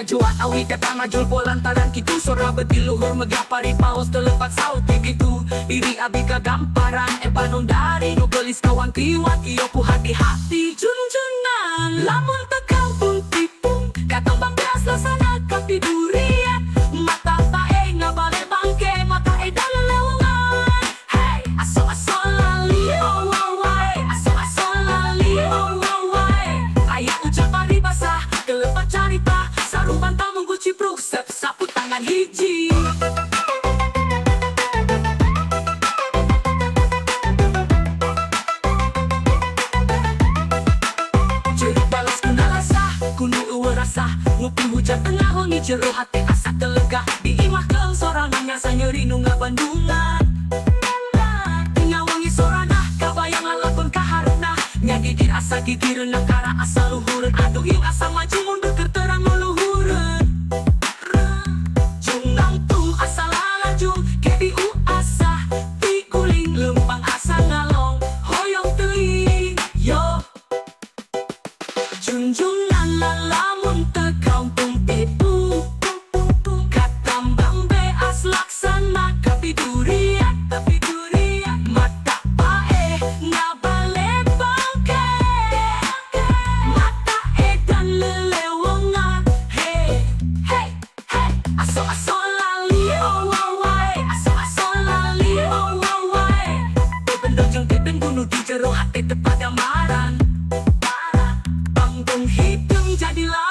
juat awi kata ngajul polantaran kitu sora betiluhur megapari paus telepat saut begitu iri abi kagamparan panon dari nugelis kawan kiwat iyo ku hati-hati junjunan lamun tekampung tipung katong bias lasana kapi durian mata tae ngabale bangke mata dalam lewungan hey aso lali oh oh aso lali oh oh ayat ucap paribasa kelepat carita saruban tamu gucipruk sapu tangan hiji balas kunalasa kunu rasa ngupi hujan tengah hongi jero hati asa telega diimah keung sorangan ngasa nyeri nunggah bandungan wangi sorana kabayang lalakon kaharuna nyadidir asa gigireun kara asa luhureun aduh ieu asa maju mundur terang luhureun jung nangtung asa lalaju KPU asa tikuling lempang asa ngalong hoyong teuing yo junjunan lalamun tekampung itu katambang beas laksana kapi durian mata pae ngabale bangke mata dan lelewengan hey aso lali oh aso lali oh tepen dojong tepen bunuh di jero hati tepat amaran Bangkong hitung jadilah